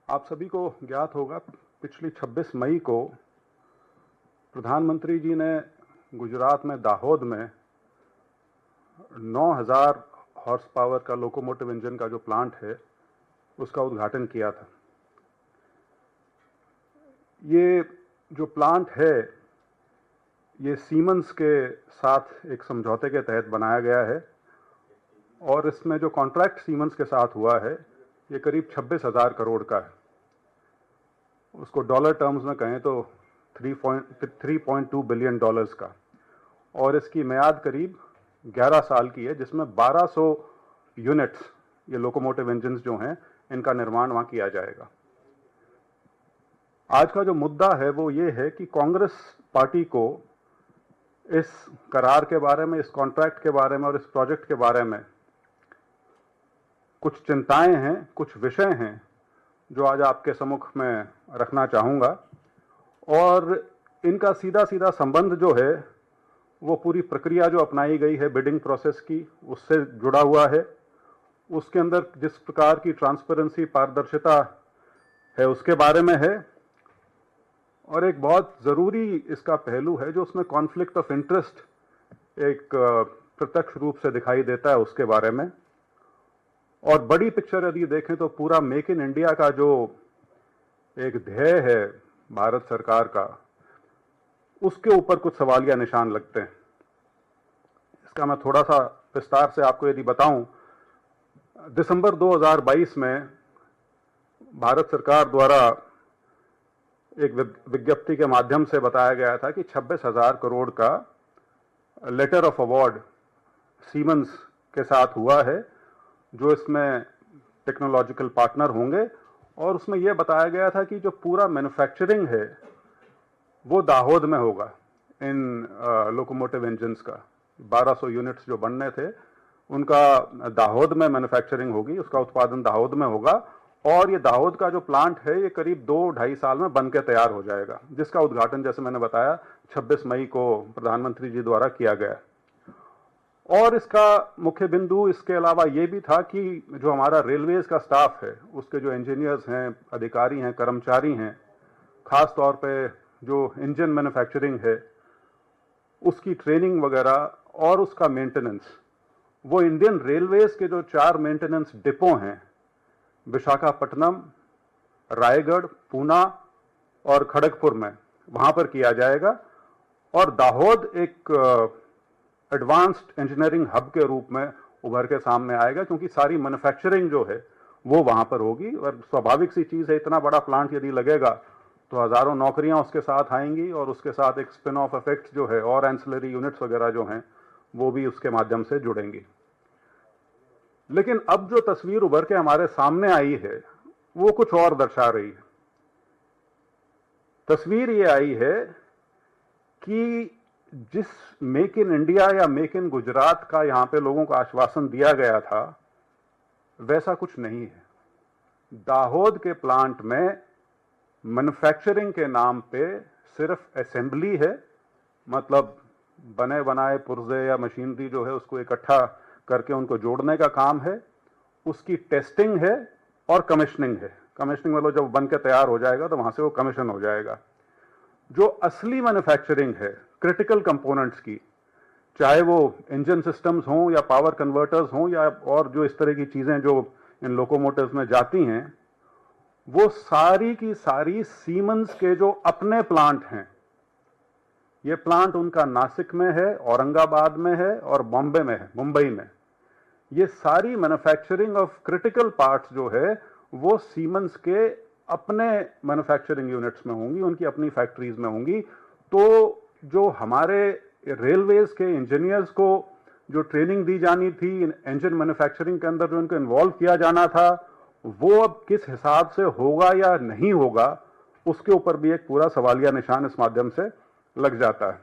आप सभी को ज्ञात होगा, पिछली 26 मई को प्रधानमंत्री जी ने गुजरात में दाहोद में 9000 हॉर्स पावर का लोकोमोटिव इंजन का जो प्लांट है उसका उद्घाटन किया था। ये जो प्लांट है ये सीमेंस के साथ एक समझौते के तहत बनाया गया है और इसमें जो कॉन्ट्रैक्ट सीमेंस के साथ हुआ है ये करीब 26,000 करोड़ का है। उसको डॉलर टर्म्स में कहें तो 3.2 बिलियन डॉलर्स का, और इसकी मियाद करीब 11 साल की है, जिसमें 1200 यूनिट्स ये लोकोमोटिव इंजन्स जो हैं इनका निर्माण वहां किया जाएगा। आज का जो मुद्दा है वो ये है कि कांग्रेस पार्टी को इस करार के बारे में, इस कॉन्ट्रैक्ट के बारे में और इस प्रोजेक्ट के बारे में कुछ चिंताएं हैं, कुछ विषय हैं जो आज आपके सम्मुख में रखना चाहूँगा, और इनका सीधा सीधा संबंध जो है वो पूरी प्रक्रिया जो अपनाई गई है बिडिंग प्रोसेस की उससे जुड़ा हुआ है। उसके अंदर जिस प्रकार की ट्रांसपेरेंसी, पारदर्शिता है उसके बारे में है, और एक बहुत ज़रूरी इसका पहलू है जो उसमें कॉन्फ्लिक्ट ऑफ इंटरेस्ट एक प्रत्यक्ष रूप से दिखाई देता है उसके बारे में। और बड़ी पिक्चर यदि देखें तो पूरा मेक इन इंडिया का जो एक ध्येय है भारत सरकार का, उसके ऊपर कुछ सवालिया निशान लगते हैं। इसका मैं थोड़ा सा विस्तार से आपको यदि बताऊं, दिसंबर 2022 में भारत सरकार द्वारा एक विज्ञप्ति के माध्यम से बताया गया था कि 26,000 करोड़ का लेटर ऑफ अवार्ड सीमेंस के साथ हुआ है, जो इसमें टेक्नोलॉजिकल पार्टनर होंगे, और उसमें यह बताया गया था कि जो पूरा मैन्युफैक्चरिंग है वो दाहोद में होगा। इन लोकोमोटिव इंजन्स का 1200 यूनिट्स जो बनने थे उनका दाहोद में मैन्युफैक्चरिंग होगी, उसका उत्पादन दाहोद में होगा, और ये दाहोद का जो प्लांट है ये करीब 2-2.5 साल में बन के तैयार हो जाएगा, जिसका उद्घाटन जैसे मैंने बताया 26 मई को प्रधानमंत्री जी द्वारा किया गया। और इसका मुख्य बिंदु इसके अलावा ये भी था कि जो हमारा रेलवेज का स्टाफ है उसके जो इंजीनियर्स हैं, अधिकारी हैं, कर्मचारी हैं, खास तौर पे जो इंजन मैन्युफैक्चरिंग है उसकी ट्रेनिंग वगैरह और उसका मेंटेनेंस, वो इंडियन रेलवेज के जो 4 मेंटेनेंस डिपो हैं, विशाखापट्टनम, रायगढ़, पूना और खड़गपुर में, वहां पर किया जाएगा। और दाहोद एक एडवांस्ड इंजीनियरिंग हब के रूप में उभर के सामने आएगा, क्योंकि सारी मैन्युफैक्चरिंग जो है वो वहां पर होगी। और स्वाभाविक सी चीज है, इतना बड़ा प्लांट यदि लगेगा तो हजारों नौकरियां उसके साथ आएंगी, और उसके साथ एक स्पिन ऑफ इफेक्ट जो है और एंसिलरी यूनिट्स वगैरह जो हैं वो भी उसके माध्यम से जुड़ेंगी। लेकिन अब जो तस्वीर उभर के हमारे सामने आई है वो कुछ और दर्शा रही है। तस्वीर ये आई है कि जिस मेक इन इंडिया या मेक इन गुजरात का यहां पे लोगों को आश्वासन दिया गया था वैसा कुछ नहीं है। दाहोद के प्लांट में मैन्युफैक्चरिंग के नाम पे सिर्फ असेंबली है, मतलब बने बनाए पुर्जे या मशीनरी जो है उसको इकट्ठा करके उनको जोड़ने का काम है, उसकी टेस्टिंग है और कमीशनिंग है। कमीशनिंग मतलब जब बन के तैयार हो जाएगा तो वहां से वो कमीशन हो जाएगा। जो असली मैन्युफैक्चरिंग है क्रिटिकल कंपोनेंट्स की, चाहे वो इंजन सिस्टम्स हों या पावर कन्वर्टर्स हों या और जो इस तरह की चीजें जो इन लोकोमोटिव्स में जाती हैं, वो सारी की सारी सीमेंस के जो अपने प्लांट हैं, ये प्लांट उनका नासिक में है, औरंगाबाद में है और बॉम्बे में है, मुंबई में। ये सारी मैन्युफैक्चरिंग ऑफ क्रिटिकल पार्ट्स जो है वो सीमेंस के अपने मैन्युफैक्चरिंग यूनिट्स में होंगी, उनकी अपनी फैक्ट्रीज में होंगी। तो जो हमारे रेलवेज के इंजीनियर्स को जो ट्रेनिंग दी जानी थी इंजन मैन्युफैक्चरिंग के अंदर, जो इनको इन्वॉल्व किया जाना था, वो अब किस हिसाब से होगा या नहीं होगा उसके ऊपर भी एक पूरा सवालिया निशान इस माध्यम से लग जाता है।